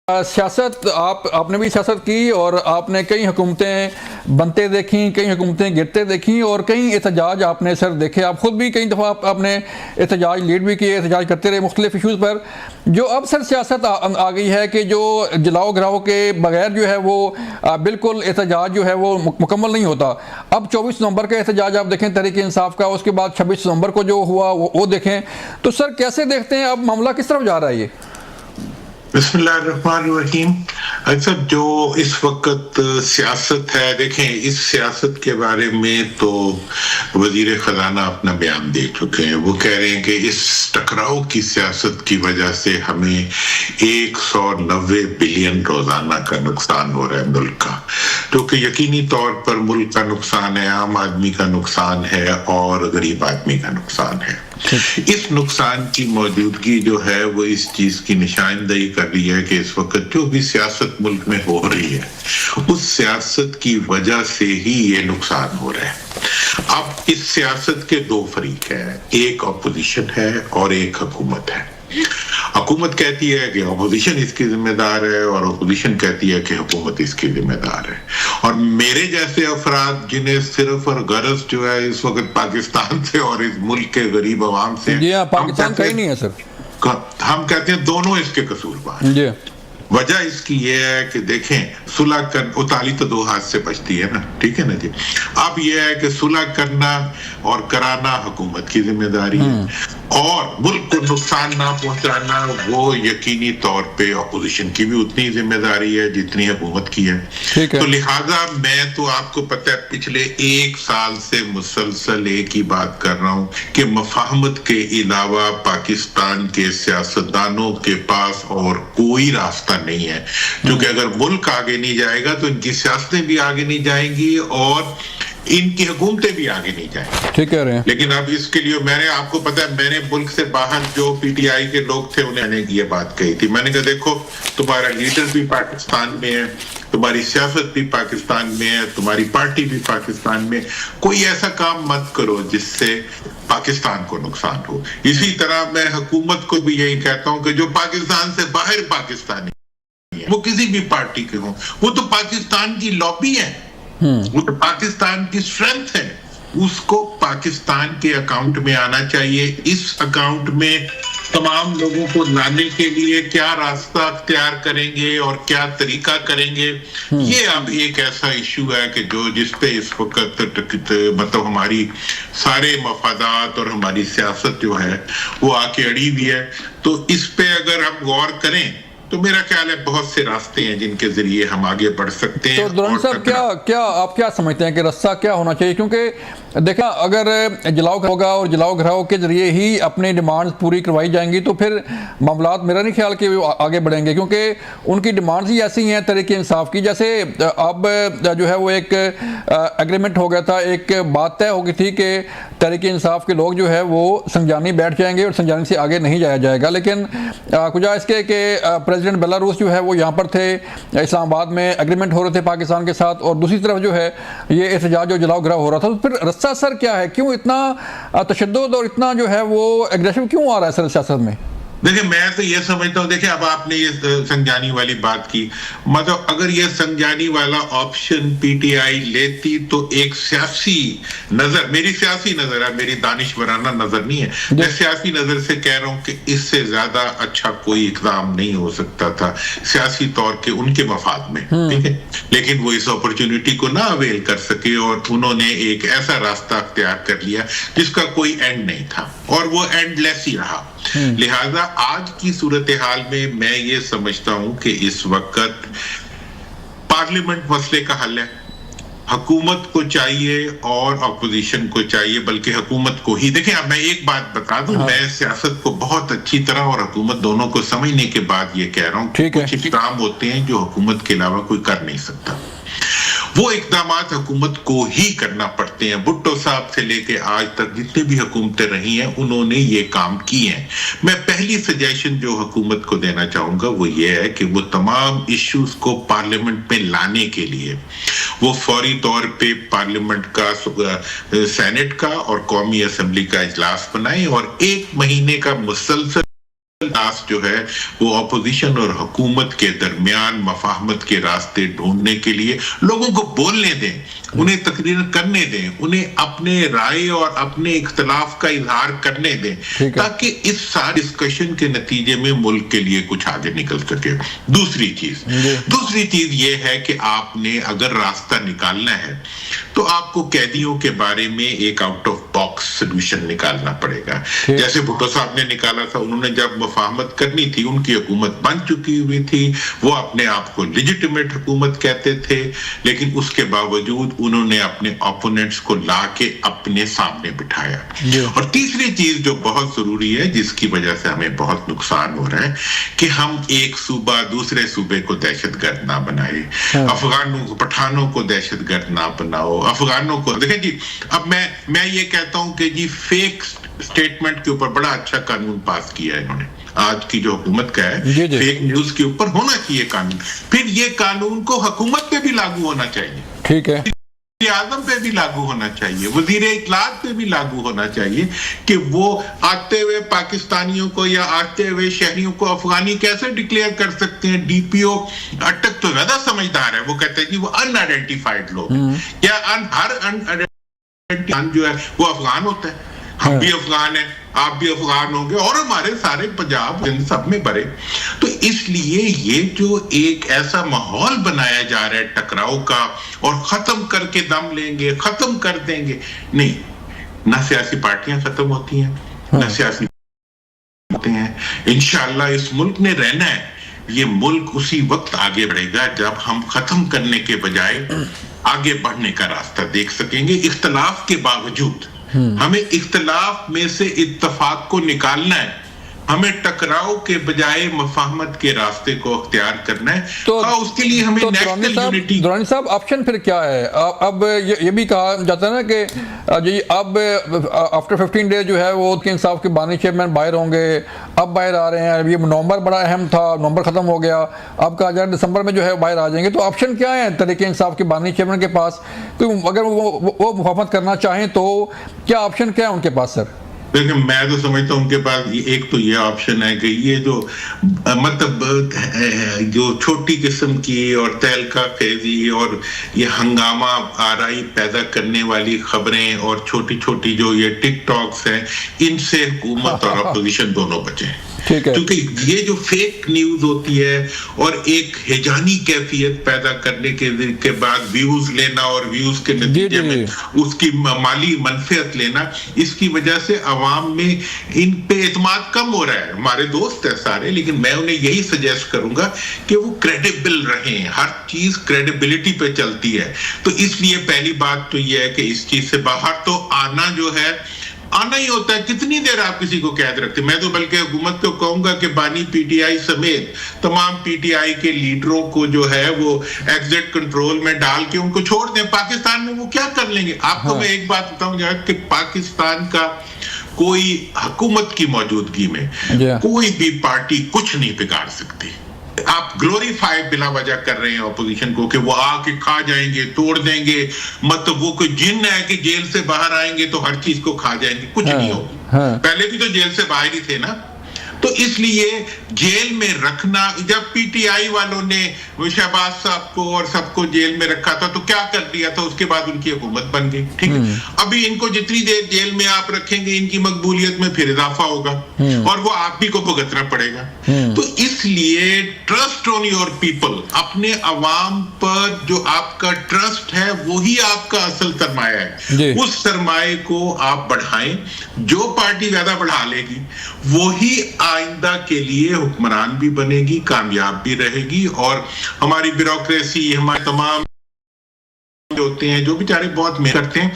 سیاست آپ نے بھی سیاست کی اور آپ نے کئی حکومتیں بنتے دیکھیں، کئی حکومتیں گرتے دیکھیں اور کئی احتجاج آپ نے سر دیکھے. آپ خود بھی کئی دفعہ آپ نے احتجاج لیڈ بھی کیے، احتجاج کرتے رہے مختلف ایشوز پر. جو اب سر سیاست آ گئی ہے کہ جو جلاؤ گھراؤ کے بغیر جو ہے وہ بالکل احتجاج جو ہے وہ مکمل نہیں ہوتا. اب 24 نومبر کا احتجاج آپ دیکھیں تحریک انصاف کا، اس کے بعد 26 نومبر کو جو ہوا وہ دیکھیں. تو سر کیسے دیکھتے ہیں اب معاملہ کس طرف جا رہا ہے یہ؟ بسم اللہ الرحمن الرحیم. اکثر جو اس وقت سیاست ہے، دیکھیں اس سیاست کے بارے میں تو وزیر خزانہ اپنا بیان دے چکے ہیں. وہ کہہ رہے ہیں کہ اس ٹکراؤ کی سیاست کی وجہ سے ہمیں 190 بلین روزانہ کا نقصان ہو رہا ہے ملک کا، جو کہ یقینی طور پر ملک کا نقصان ہے، عام آدمی کا نقصان ہے اور غریب آدمی کا نقصان ہے. اس نقصان کی موجودگی جو ہے وہ اس چیز کی نشاندہی کر رہی ہے کہ اس وقت جو بھی سیاست ملک میں ہو رہی ہے اس سیاست کی وجہ سے ہی یہ نقصان ہو رہا ہے. اب اس سیاست کے دو فریق ہیں، ایک اپوزیشن ہے اور ایک حکومت ہے. حکومت کہتی ہے کہ اپوزیشن اس کی ذمہ دار ہے اور اپوزیشن کہتی ہے کہ حکومت اس کی ذمہ دار ہے. اور میرے جیسے افراد جنہیں صرف اور غرض جو ہے اس وقت پاکستان سے اور اس ملک کے غریب عوام سے، جی ہاں، پاکستان کا ہی نہیں ہے سر، ہم کہتے ہیں دونوں اس کے قصوروار. جی وجہ اس کی یہ ہے کہ دیکھیں صلح اتالی تو دو ہاتھ سے بچتی ہے نا، ٹھیک ہے نا جی. اب یہ ہے کہ صلح کرنا اور کرانا حکومت کی ذمہ داری ہے اور ملک کو نقصان نہ پہنچانا وہ یقینی طور پہ اپوزیشن کی بھی اتنی ذمہ داری ہے جتنی حکومت کی ہے. تو لہٰذا میں تو آپ کو پتہ ہے پچھلے 1 سال سے مسلسل ایک ہی بات کر رہا ہوں کہ مفاہمت کے علاوہ پاکستان کے سیاستدانوں کے پاس اور کوئی راستہ نہیں ہے، کیونکہ اگر ملک آگے نہیں جائے گا تو ان کی سیاستیں بھی آگے نہیں جائیں گی اور ان کی حکومتیں بھی آگے نہیں جائیں گی. ٹھیک کہہ رہے ہیں. لیکن اب اس کے لیے میں نے آپ کو پتا ہے میں نے ملک سے باہر جو پی ٹی آئی کے لوگ تھے انہیں نے یہ بات کہی تھی. میں نے کہا دیکھو تمہارا لیڈر بھی پاکستان میں ہے، تمہاری سیاست بھی پاکستان میں ہے، تمہاری پارٹی بھی پاکستان میں، کوئی ایسا کام مت کرو جس سے پاکستان کو نقصان ہو. اسی طرح میں حکومت کو بھی یہی کہتا ہوں کہ جو پاکستان سے باہر پاکستانی وہ کسی بھی پارٹی کے ہوں، وہ تو پاکستان کی لابی ہے، وہ تو پاکستان کی اسٹرینتھ ہے، اس کو پاکستان کے اکاؤنٹ میں آنا چاہیے. اس اکاؤنٹ میں تمام لوگوں کو لانے کے لیے کیا راستہ اختیار کریں گے اور کیا طریقہ کریں گے، یہ اب ایک ایسا ایشو ہے کہ جس پہ اس وقت مطلب ہماری سارے مفادات اور ہماری سیاست جو ہے وہ آ کے اڑی ہوئی ہے. تو اس پہ اگر ہم غور کریں تو میرا خیال ہے بہت سے راستے ہیں جن کے ذریعے ہم آگے بڑھ سکتے ہیں. تو درانی صاحب آپ کیا سمجھتے ہیں کہ راستہ کیا ہونا چاہیے؟ کیونکہ دیکھا اگر جلاؤ ہوگا اور جلاؤ گھراؤ کے ذریعے ہی اپنی ڈیمانڈز پوری کروائی جائیں گی تو پھر معاملات میرا نہیں خیال کہ وہ آگے بڑھیں گے، کیونکہ ان کی ڈیمانڈز ہی ایسی ہیں تحریک انصاف کی. جیسے اب جو ہے وہ ایک ایگریمنٹ ہو گیا تھا، ایک بات طے ہو گئی تھی کہ تحریک انصاف کے لوگ جو ہے وہ سنجانی بیٹھ جائیں گے اور سنجانی سے آگے نہیں جایا جائے گا. لیکن کجا اس کے کہ پریزیڈنٹ بیلاروس جو ہے وہ یہاں پر تھے، اسلام آباد میں ایگریمنٹ ہو رہے تھے پاکستان کے ساتھ، اور دوسری طرف جو ہے یہ احتجاج اور جلاؤ گھراؤ ہو رہا تھا. تو پھر رستہ سر کیا ہے؟ کیوں اتنا تشدد اور اتنا جو ہے وہ ایگریشن کیوں آ رہا ہے سر سیاست میں؟ دیکھیں میں تو یہ سمجھتا ہوں، دیکھیں اب آپ نے یہ سنجانی والی بات کی، مطلب اگر یہ سنجانی والا آپشن پی ٹی آئی لیتی تو ایک سیاسی نظر، میری سیاسی نظر ہے، میری دانشورانہ نظر نہیں ہے، میں سیاسی نظر سے کہہ رہا ہوں کہ اس سے زیادہ اچھا کوئی اقدام نہیں ہو سکتا تھا سیاسی طور کے ان کے مفاد میں، ٹھیک ہے. لیکن وہ اس اپرچونٹی کو نہ اویل کر سکے اور انہوں نے ایک ایسا راستہ اختیار کر لیا جس کا کوئی اینڈ نہیں تھا اور وہ اینڈ لیس ہی رہا. لہذا آج کی صورتحال میں یہ سمجھتا ہوں کہ اس وقت پارلیمنٹ مسئلے کا حل ہے. حکومت کو چاہیے اور اپوزیشن کو چاہیے، بلکہ حکومت کو ہی. دیکھیں اب میں ایک بات بتا دوں، میں سیاست کو بہت اچھی طرح اور حکومت دونوں کو سمجھنے کے بعد یہ کہہ رہا ہوں کہ کچھ کام ہوتے ہیں جو حکومت کے علاوہ کوئی کر نہیں سکتا. وہ اقدامات حکومت کو ہی کرنا پڑتے ہیں. بھٹو صاحب سے لے کے آج تک جتنے بھی حکومتیں رہی ہیں انہوں نے یہ کام کی ہیں. میں پہلی سجیشن جو حکومت کو دینا چاہوں گا وہ یہ ہے کہ وہ تمام ایشوز کو پارلیمنٹ میں لانے کے لیے وہ فوری طور پہ پارلیمنٹ کا، سینٹ کا اور قومی اسمبلی کا اجلاس بنائیں اور 1 مہینے کا مسلسل ٹاسک جو ہے وہ اپوزیشن اور حکومت کے درمیان مفاہمت کے راستے ڈھونڈنے کے لیے لوگوں کو بولنے دیں، انہیں تقریر کرنے دیں، انہیں اپنے رائے اور اپنے اختلاف کا اظہار کرنے دیں، تاکہ اس سارے ڈسکشن کے نتیجے میں ملک کے لیے کچھ آگے نکل سکے۔ دوسری چیز یہ ہے کہ آپ نے اگر راستہ نکالنا ہے تو آپ کو قیدیوں کے بارے میں ایک آؤٹ آف باکس سلوشن نکالنا پڑے گا، جیسے بھٹو صاحب نے نکالا تھا۔ انہوں نے جب مفاہمت کرنی تھی، ان کی حکومت بن چکی ہوئی تھی، وہ اپنے آپ کو لیجیٹیمیٹ حکومت کہتے تھے، لیکن اس کے باوجود انہوں نے اپنے اپوننٹس کو لا کے اپنے سامنے بٹھایا۔ اور تیسری چیز جو بہت ضروری ہے، جس کی وجہ سے ہمیں بہت نقصان ہو رہا ہے، کہ ہم ایک صوبہ دوسرے صوبے کو دہشت گرد نہ بنائے، افغانوں پٹھانوں کو دہشت گرد نہ بناؤ، افغانوں کو دیکھیں جی۔ اب میں یہ کہتا ہوں کہ جی فیک سٹیٹمنٹ کے اوپر بڑا اچھا قانون پاس کیا ہے انہوں نے، آج کی جو حکومت کا ہے، فیک نیوز کے اوپر ہونا چاہیے قانون، پھر یہ قانون کو حکومت پہ بھی لاگو ہونا چاہیے، ٹھیک ہے، وزیر اعظم پہ بھی لاگو ہونا چاہیے، وزیر اطلاعات پہ بھی لاگو ہونا چاہیے، کہ وہ آتے ہوئے پاکستانیوں کو یا آتے ہوئے شہریوں کو افغانی کیسے ڈکلیئر کر سکتے ہیں۔ ڈی پی او اٹک تو زیادہ سمجھدار ہے، وہ کہتے ہیں کہ وہ ان آئیڈینٹیفائڈ لوگ ہیں، کیا ہر ان جو ہے وہ افغان ہوتا ہے؟ ہم بھی افغان ہیں، آپ بھی افغان ہوں گے، اور ہمارے سارے پنجاب ان سب میں بھرے۔ تو اس لیے یہ جو ایک ایسا ماحول بنایا جا رہا ہے ٹکراؤ کا، اور ختم کر کے دم لیں گے، ختم کر دیں گے، نہیں، نہ سیاسی پارٹیاں ختم ہوتی ہیں، نہ سیاسی ہوتے ہیں۔ انشاءاللہ اس ملک نے رہنا ہے، یہ ملک اسی وقت آگے بڑھے گا جب ہم ختم کرنے کے بجائے آگے بڑھنے کا راستہ دیکھ سکیں گے۔ اختلاف کے باوجود ہمیں اختلاف میں سے اتفاق کو نکالنا ہے، ہمیں ٹکراؤ کے بجائے مفاہمت کے راستے کو اختیار کرنا ہے، تو اس کے لیے ہمیں نیشنل یونٹی۔ درانی صاحب آپشن پھر کیا ہے؟ اب یہ بھی کہا جاتا ہے نا کہ جی اب آفٹر 15 ڈیز جو ہے وہ عدل انصاف کے بانی چیئرمین باہر ہوں گے، اب باہر آ رہے ہیں، یہ نومبر بڑا اہم تھا، نومبر ختم ہو گیا، اب کہا جائے دسمبر میں جو ہے باہر آ جائیں گے، تو آپشن کیا ہے تحریک انصاف کے بانی چیئرمین کے پاس؟ اگر وہ مفاہمت کرنا چاہیں تو کیا آپشن کیا ہے ان کے پاس سر؟ لیکن میں تو سمجھتا ہوں ان کے پاس ایک تو یہ آپشن ہے کہ یہ جو مطلب جو چھوٹی قسم کی اور تہلکہ خیزی اور یہ ہنگامہ آرائی پیدا کرنے والی خبریں اور چھوٹی چھوٹی جو یہ ٹک ٹاکس ہیں، ان سے حکومت اور اپوزیشن دونوں بچیں، کیونکہ یہ جو فیک نیوز ہوتی ہے اور ایک ہیجانی کیفیت پیدا کرنے کے بعد ویوز لینا اور ویوز کے نتیجے میں اس کی مالی منفعت لینا، اس کی وجہ سے عوام میں ان پہ اعتماد کم ہو رہا ہے۔ ہمارے دوست ہیں سارے، لیکن میں انہیں یہی سجیسٹ کروں گا کہ وہ کریڈیبل رہیں، ہر چیز کریڈیبلٹی پہ چلتی ہے۔ تو اس لیے پہلی بات تو یہ ہے کہ اس چیز سے باہر تو آنا جو ہے آنا ہی ہوتا ہے۔ کتنی دیر آپ کسی کو قید رکھتے؟ میں تو بلکہ حکومت کو کہوں گا کہ بانی پی ٹی آئی سمیت تمام پی ٹی آئی کے لیڈروں کو جو ہے وہ ایگزٹ کنٹرول میں ڈال کے ان کو چھوڑ دیں۔ پاکستان میں وہ کیا کر لیں گے؟ آپ کو میں ایک بات بتاؤں گا کہ پاکستان کا کوئی حکومت کی موجودگی میں کوئی بھی پارٹی کچھ نہیں بگاڑ سکتی۔ آپ گلوریفائی بلا وجہ کر رہے ہیں اپوزیشن کو کہ وہ آ کے کھا جائیں گے، توڑ دیں گے، مطلب وہ کوئی جن ہے کہ جیل سے باہر آئیں گے تو ہر چیز کو کھا جائیں گے، کچھ نہیں ہوگا۔ پہلے بھی تو جیل سے باہر ہی تھے نا۔ تو اس لیے جیل میں رکھنا، جب پی ٹی آئی والوں نے شہباز صاحب کو اور سب کو جیل میں رکھا تھا تو کیا کر دیا تھا؟ اس کے بعد ان کی حکومت بن گئی، ٹھیک ہے۔ ابھی ان کو جتنی دیر جیل میں آپ رکھیں گے ان کی مقبولیت میں پھر اضافہ ہوگا اور وہ آپ ہی کو بھگتنا پڑے گا۔ تو اس لیے ٹرسٹ آن یور پیپل، اپنے عوام پر جو آپ کا ٹرسٹ ہے وہی آپ کا اصل سرمایہ ہے، اس سرمایہ کو آپ بڑھائیں۔ جو پارٹی زیادہ بڑھا لے گی وہی آئندہ کے لیے حکمران بھی بنے گی، کامیاب بھی رہے گی، اور ہماری بیوروکریسی، ہمارے تمام ہوتے ہیں جو بیچارے بہت محنت کرتے ہیں